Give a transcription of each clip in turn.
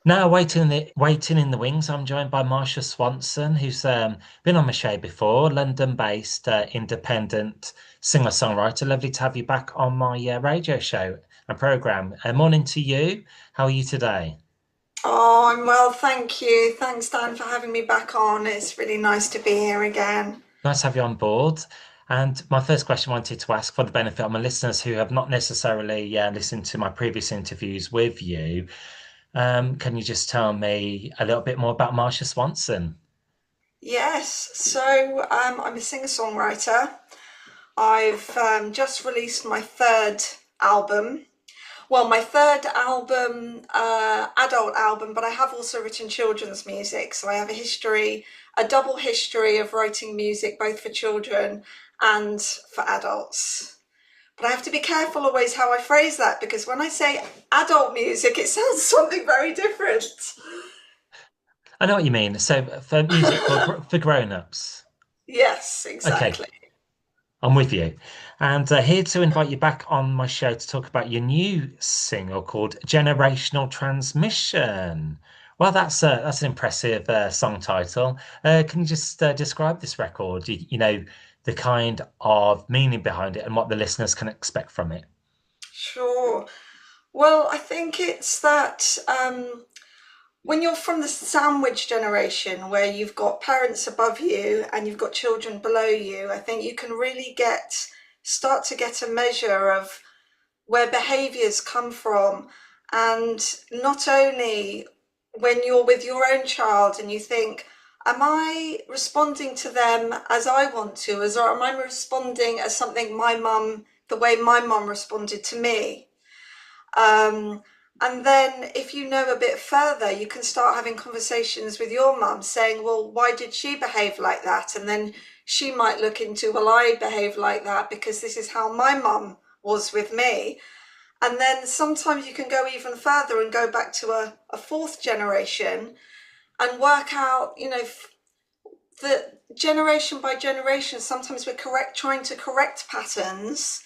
Now, waiting in the wings, I'm joined by Marsha Swanson, who's been on my show before, London-based independent singer-songwriter. Lovely to have you back on my radio show and program. Morning to you. How are you today? Oh, I'm well, thank you. Thanks, Dan, for having me back on. It's really nice to be here again. Nice to have you on board. And my first question I wanted to ask for the benefit of my listeners who have not necessarily listened to my previous interviews with you, can you just tell me a little bit more about Marsha Swanson? Yes, I'm a singer-songwriter. I've just released my third album. Well, my third album, adult album, but I have also written children's music. So I have a double history of writing music both for children and for adults. But I have to be careful always how I phrase that because when I say adult music, it sounds something very different. I know what you mean. So for music for grown-ups. Yes, Okay, exactly. I'm with you. And here to invite you back on my show to talk about your new single called Generational Transmission. Well, that's an impressive song title. Can you just describe this record? You know, the kind of meaning behind it and what the listeners can expect from it. Sure. Well, I think it's that when you're from the sandwich generation where you've got parents above you and you've got children below you, I think you can really start to get a measure of where behaviors come from. And not only when you're with your own child and you think, am I responding to them as I want to, or am I responding as something the way my mum responded to me? Um, and then if you know a bit further, you can start having conversations with your mum saying, well, why did she behave like that? And then she might look into, well, I behave like that because this is how my mum was with me. And then sometimes you can go even further and go back to a fourth generation and work out, the generation by generation, sometimes trying to correct patterns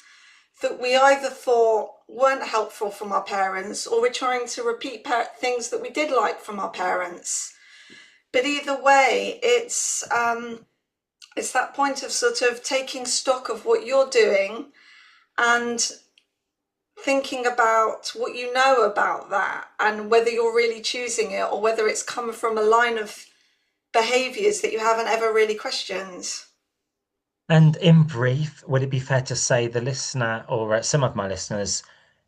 that we either thought weren't helpful from our parents or we're trying to repeat things that we did like from our parents. But either way, it's that point of sort of taking stock of what you're doing and thinking about what you know about that and whether you're really choosing it or whether it's come from a line of behaviors that you haven't ever really questioned. And in brief, would it be fair to say the listener or some of my listeners,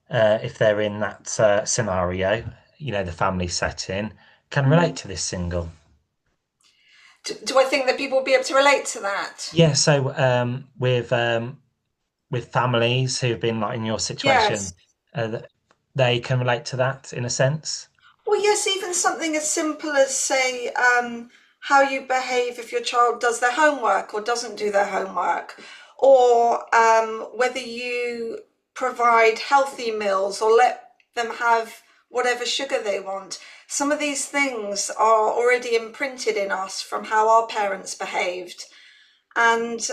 if they're in that scenario, you know, the family setting, can relate Mm. to this single? Do I think that people will be able to relate to that? Yeah, so with families who've been like in your Yes. situation, they can relate to that in a sense. Well, yes, even something as simple as, say, how you behave if your child does their homework or doesn't do their homework, or whether you provide healthy meals or let them have whatever sugar they want. Some of these things are already imprinted in us from how our parents behaved. And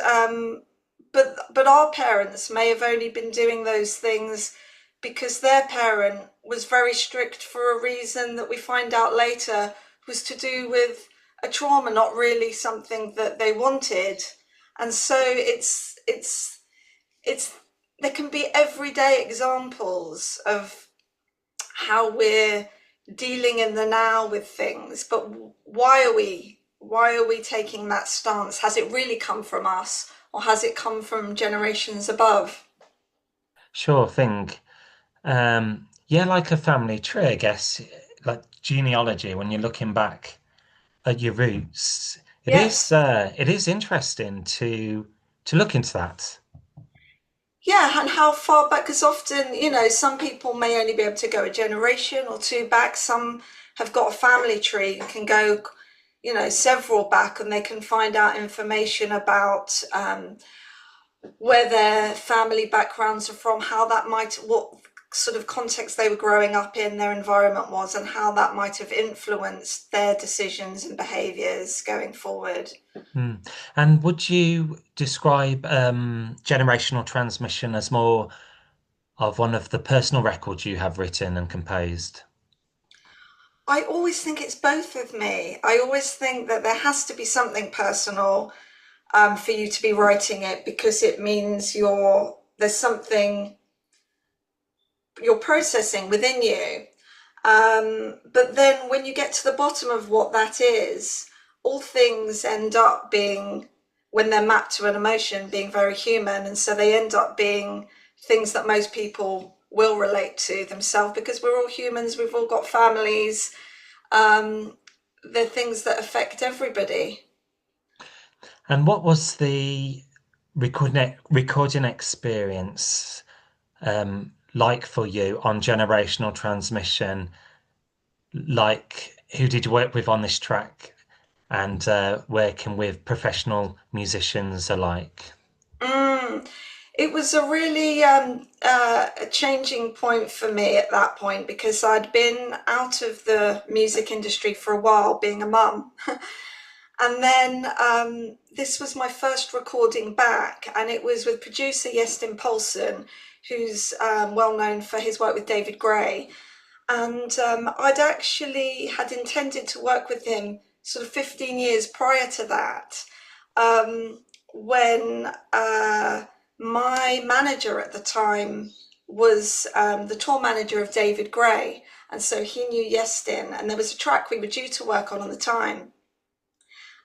but our parents may have only been doing those things because their parent was very strict for a reason that we find out later was to do with a trauma, not really something that they wanted. And so it's there can be everyday examples of how we're dealing in the now with things, but why are we taking that stance? Has it really come from us or has it come from generations above? Sure thing. Yeah, like a family tree, I guess, like genealogy, when you're looking back at your roots, Yes. it is interesting to look into that. Yeah, and how far back? Because often, some people may only be able to go a generation or two back. Some have got a family tree and can go, several back, and they can find out information about where their family backgrounds are from, what sort of context they were growing up in, their environment was, and how that might have influenced their decisions and behaviours going forward. Hmm. And would you describe generational transmission as more of one of the personal records you have written and composed? I always think it's both with me. I always think that there has to be something personal for you to be writing it because it means there's something you're processing within you. But then when you get to the bottom of what that is, all things end up being, when they're mapped to an emotion, being very human. And so they end up being things that most people will relate to themselves because we're all humans, we've all got families. Um, they're things that affect everybody. And what was the recording experience like for you on generational transmission? Like, who did you work with on this track and working with professional musicians alike? Mm. It was a really a changing point for me at that point because I'd been out of the music industry for a while, being a mum. And then this was my first recording back, and it was with producer Jestin Paulson, who's well known for his work with David Gray. And I'd actually had intended to work with him sort of 15 years prior to that, um, when my manager at the time was the tour manager of David Gray. And so he knew Yestin, and there was a track we were due to work on the time.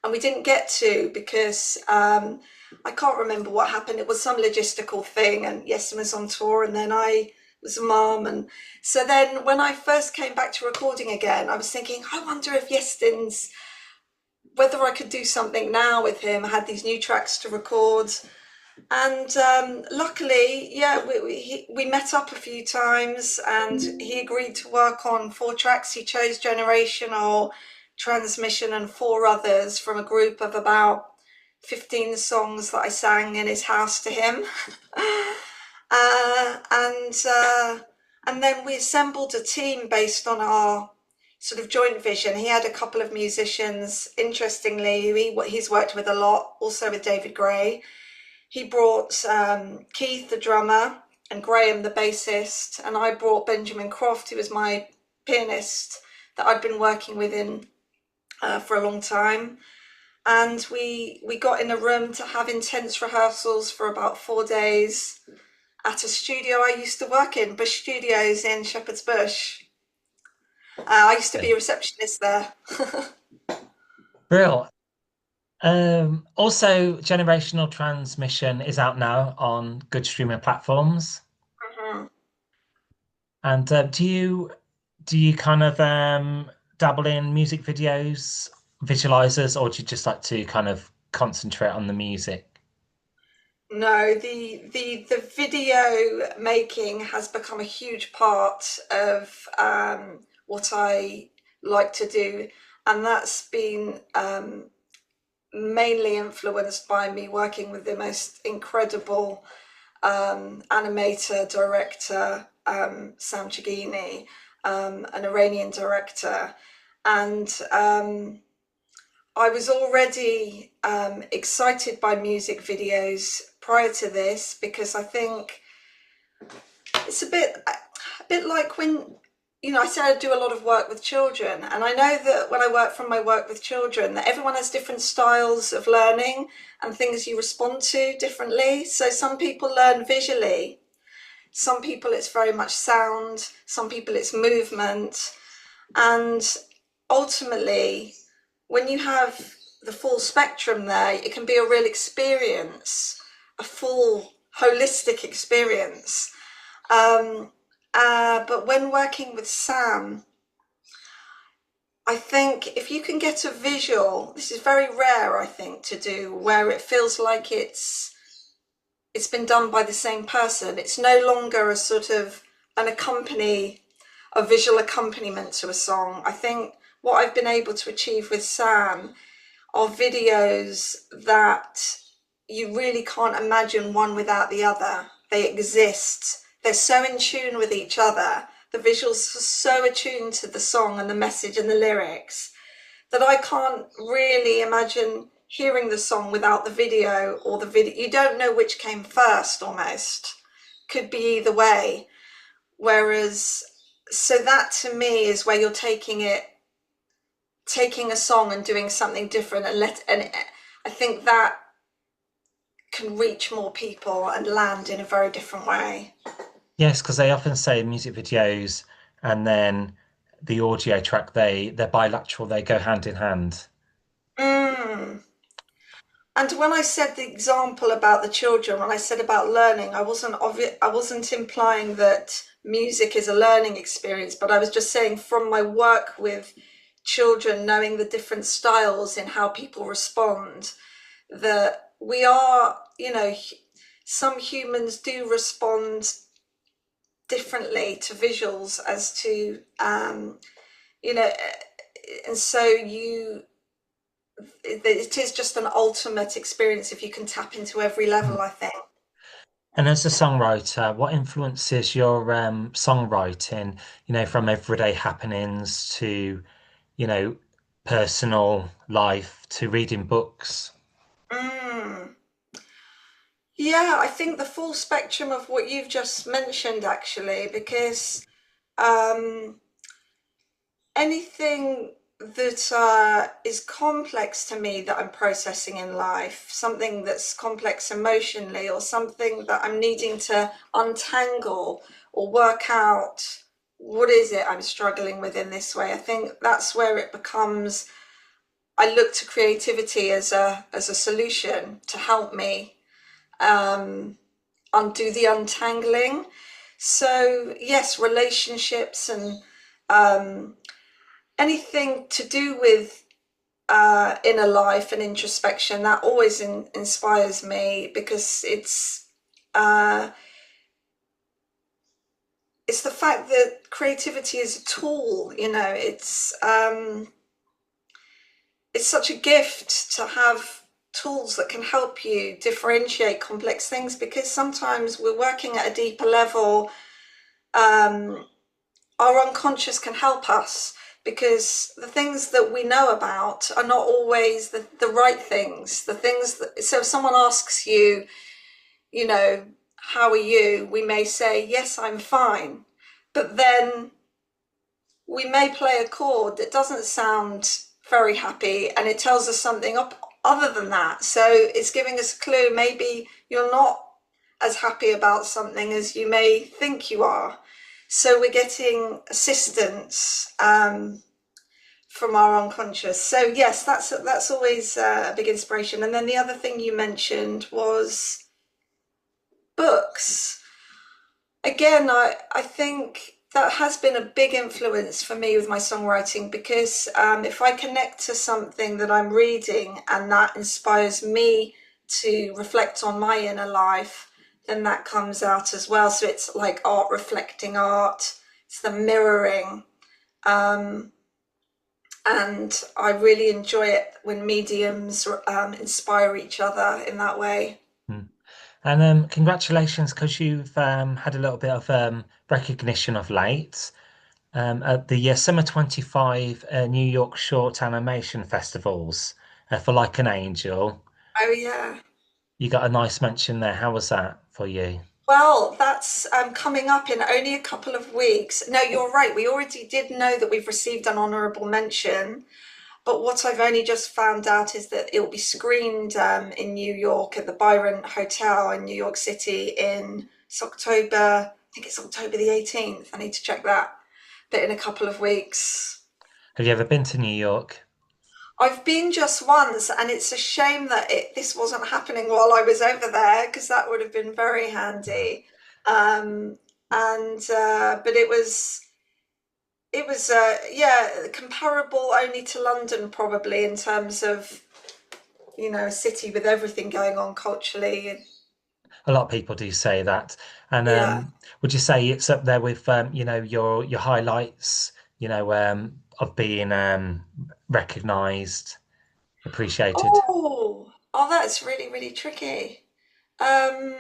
And we didn't get to because I can't remember what happened. It was some logistical thing, and Yestin was on tour, and then I was a mom. And so then when I first came back to recording again, I was thinking, I wonder if Yestin's, whether I could do something now with him. I had these new tracks to record. And luckily, yeah, we met up a few times and he agreed to work on 4 tracks. He chose Generational, Transmission, and 4 others from a group of about 15 songs that I sang in his house to him. uh, and uh, and then we assembled a team based on our sort of joint vision. He had a couple of musicians, interestingly, he's worked with a lot, also with David Gray. He brought Keith, the drummer, and Graham, the bassist, and I brought Benjamin Croft, who was my pianist that I'd been working with for a long time. And we got in a room to have intense rehearsals for about 4 days at a studio I used to work in, Bush Studios in Shepherd's Bush. I used to be a receptionist there. Brill. Also, Generational Transmission is out now on good streaming platforms. Mhm. And do you kind of dabble in music videos, visualizers, or do you just like to kind of concentrate on the music? No, the video making has become a huge part of what I like to do, and that's been mainly influenced by me working with the most incredible animator, director, Sam Chagini, an Iranian director, and I was already excited by music videos prior to this because I think it's a bit like when I said I do a lot of work with children, and I know that when I work from my work with children, that everyone has different styles of learning and things you respond to differently. So some people learn visually, some people it's very much sound, some people it's movement, and ultimately, when you have the full spectrum there, it can be a real experience, a full holistic experience. Um, but when working with Sam, I think if you can get a visual, this is very rare, I think, to do, where it feels like it's been done by the same person. It's no longer a sort of a visual accompaniment to a song. I think what I've been able to achieve with Sam are videos that you really can't imagine one without the other. They exist. They're so in tune with each other. The visuals are so attuned to the song and the message and the lyrics that I can't really imagine hearing the song without the video, or the video. You don't know which came first almost. Could be either way. Whereas So that to me is where you're taking a song and doing something different, and I think that can reach more people and land in a very different way. Yes, because they often say in music videos and then the audio track, they're bilateral, they go hand in hand. Mm. And when I said the example about the children, when I said about learning, I wasn't implying that music is a learning experience, but I was just saying from my work with children, knowing the different styles in how people respond, that we are, some humans do respond differently to visuals as to, you know, and so it is just an ultimate experience if you can tap into every level, I think. And as a songwriter, what influences your songwriting, from everyday happenings to, you know, personal life to reading books? Mm. Yeah, I think the full spectrum of what you've just mentioned, actually, because um, anything that is complex to me that I'm processing in life, something that's complex emotionally, or something that I'm needing to untangle or work out, what is it I'm struggling with in this way? I think that's where it becomes, I look to creativity as a solution to help me um, undo the untangling. So yes, relationships and um, anything to do with inner life and introspection, that always inspires me, because uh, it's the fact that creativity is a tool. It's such a gift to have tools that can help you differentiate complex things, because sometimes we're working at a deeper level. um, our unconscious can help us, because the things that we know about are not always the right things. The things that, so if someone asks you, you know, how are you? We may say, yes, I'm fine. But then we may play a chord that doesn't sound very happy, and it tells us something up other than that. So it's giving us a clue. Maybe you're not as happy about something as you may think you are. So we're getting assistance from our unconscious. So yes, that's always a big inspiration. And then the other thing you mentioned was books. Again, I think that has been a big influence for me with my songwriting, because if I connect to something that I'm reading and that inspires me to reflect on my inner life, then that comes out as well. So it's like art reflecting art, it's the mirroring. Um, and I really enjoy it when mediums inspire each other in that way. Hmm. And congratulations, because you've had a little bit of recognition of late at the Summer 25 New York Short Animation Festivals for Like an Angel. Oh yeah. You got a nice mention there. How was that for you? Well, that's coming up in only a couple of weeks. No, you're right. We already did know that we've received an honourable mention, but what I've only just found out is that it will be screened in New York at the Byron Hotel in New York City in it's October. I think it's October the 18th. I need to check that. But in a couple of weeks. Have you ever been to New York? I've been just once, and it's a shame that this wasn't happening while I was over there, because that would have been very handy. Um, and but it was yeah, comparable only to London, probably, in terms of, a city with everything going on culturally. A lot of people do say that. And Yeah. would you say it's up there with your highlights, of being recognized, appreciated? Oh, that's really, really tricky. Um,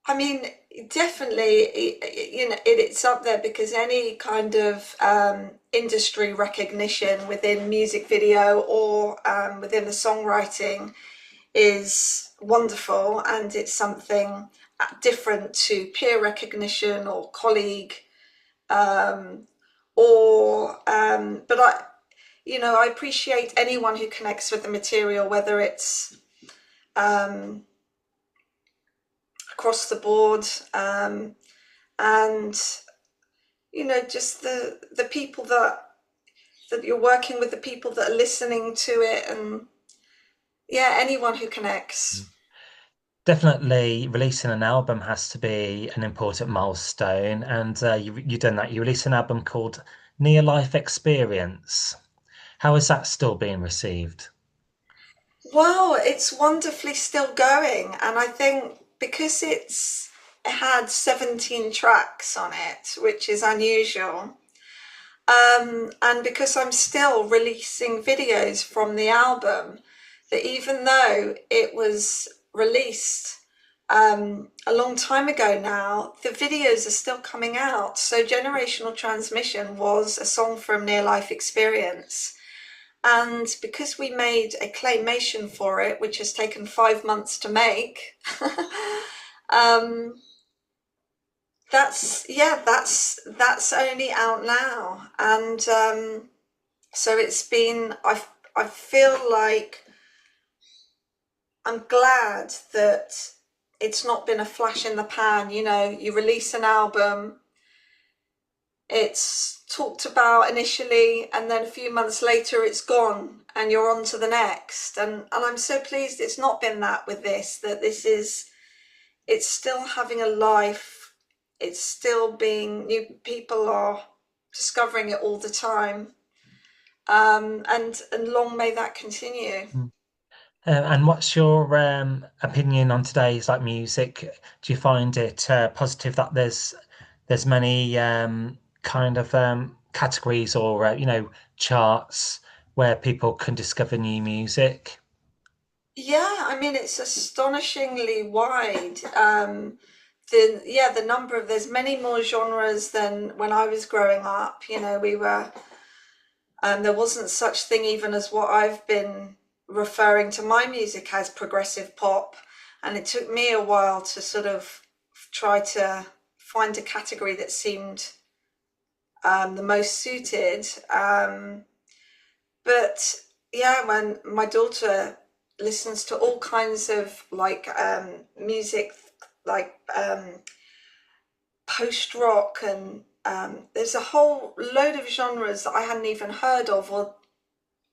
I mean, definitely, it's up there, because any kind of industry recognition within music video or within the songwriting is wonderful, and it's something. different to peer recognition or colleague, um, or but I appreciate anyone who connects with the material, whether it's um, across the board, and just the people that you're working with, the people that are listening to it, and yeah, anyone who connects. Definitely releasing an album has to be an important milestone, and you've done that. You released an album called Near Life Experience. How is that still being received? Well, it's wonderfully still going, and I think because it had 17 tracks on it, which is unusual, and because I'm still releasing videos from the album, that even though it was released a long time ago now, the videos are still coming out. So Generational Transmission was a song from Near Life Experience. And because we made a claymation for it, which has taken 5 months to make, um, that's only out now. And so it's been, I feel like I'm glad that it's not been a flash in the pan. You release an album, it's talked about initially, and then a few months later it's gone and you're on to the next. And I'm so pleased it's not been that with this, that it's still having a life. It's still being, new people are discovering it all the time. And long may that continue. And what's your opinion on today's like music? Do you find it positive that there's many kind of categories or charts where people can discover new music? Yeah, I mean it's astonishingly wide. The number of there's many more genres than when I was growing up. We were there wasn't such thing even as what I've been referring to my music as progressive pop, and it took me a while to sort of try to find a category that seemed the most suited. But yeah, when my daughter listens to all kinds of like music, like post rock, and there's a whole load of genres that I hadn't even heard of or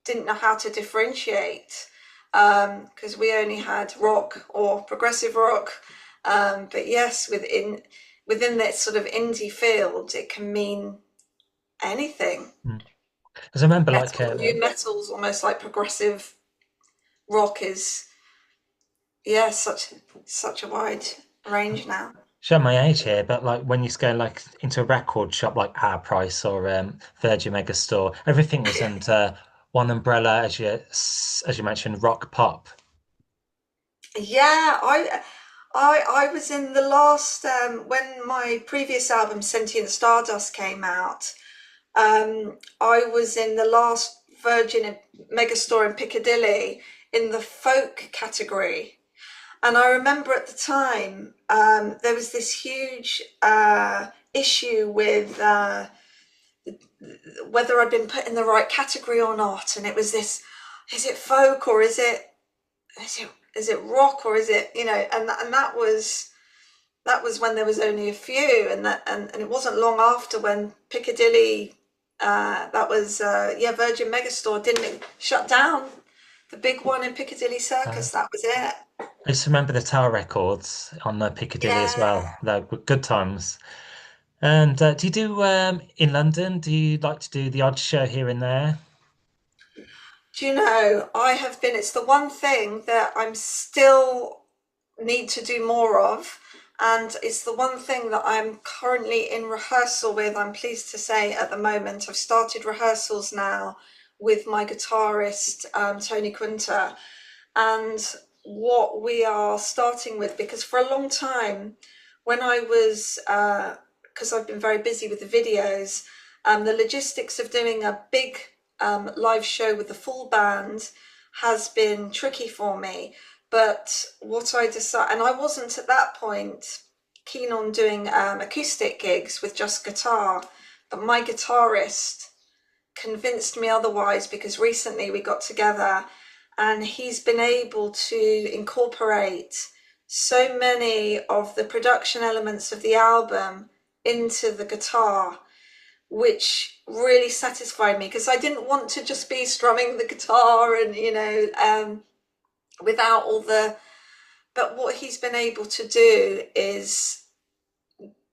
didn't know how to differentiate, because we only had rock or progressive rock. But yes, within that sort of indie field, it can mean anything. Because I remember like Metal, new metal's almost like progressive rock is, yeah, such a wide range now. show my age here, but like when you used to go like into a record shop like Our Price or Virgin Megastore, everything was under one umbrella as you mentioned, rock pop. Yeah, I was in the last when my previous album Sentient Stardust came out. I was in the last Virgin Megastore in Piccadilly in the folk category. And I remember at the time, there was this huge issue with whether I'd been put in the right category or not. And it was this: is it folk or is it rock, or is it, and that was when there was only a few, and it wasn't long after when Piccadilly, that was yeah, Virgin Megastore didn't shut down, the big one in Piccadilly Uh, Circus. That was it. I just remember the Tower Records on the Piccadilly as Yeah. well. They were good times. And do you do in London? Do you like to do the odd show here and there? Do you know, I have been, it's the one thing that I'm still need to do more of. And it's the one thing that I'm currently in rehearsal with. I'm pleased to say at the moment, I've started rehearsals now with my guitarist, Tony Quinter. And what we are starting with, because for a long time, when I was, because I've been very busy with the videos, the logistics of doing a big live show with the full band has been tricky for me. But what I decided, and I wasn't at that point keen on doing acoustic gigs with just guitar, but my guitarist convinced me otherwise because recently we got together and he's been able to incorporate so many of the production elements of the album into the guitar, which really satisfied me because I didn't want to just be strumming the guitar and, without all the. But what he's been able to do is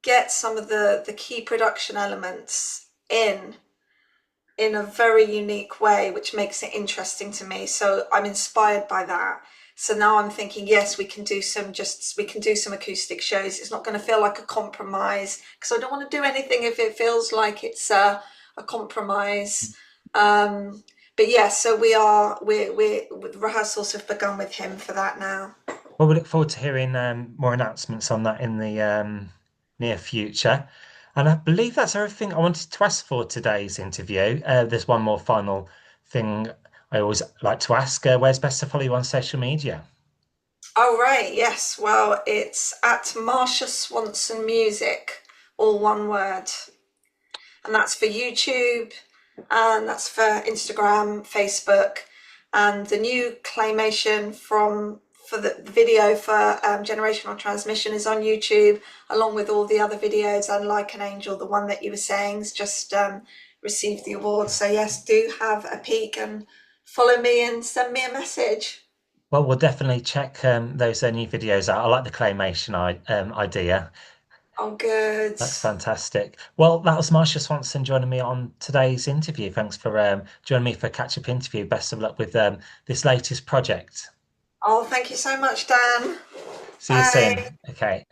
get some of the key production elements in a very unique way, which makes it interesting to me. So I'm inspired by that. So now I'm thinking, yes, we can do some acoustic shows. It's not going to feel like a compromise because I don't want to do anything if it feels like it's a compromise. But yeah, so we're rehearsals have begun with him for that now. Well, we look forward to hearing more announcements on that in the near future. And I believe that's everything I wanted to ask for today's interview. There's one more final thing I always like to ask. Where's best to follow you on social media? Oh right, yes. Well, it's at Marsha Swanson Music, all one word. And that's for YouTube, and that's for Instagram, Facebook, and the new claymation from for the video for generational transmission is on YouTube, along with all the other videos. And Like an Angel, the one that you were saying, has just received the award. So yes, do have a peek and follow me and send me a message. Well, we'll definitely check those new videos out. I like the claymation idea. Oh, good. That's fantastic. Well, that was Marsha Swanson joining me on today's interview. Thanks for joining me for a catch-up interview. Best of luck with this latest project. Oh, thank you so much, Dan. See you Bye. soon. Okay.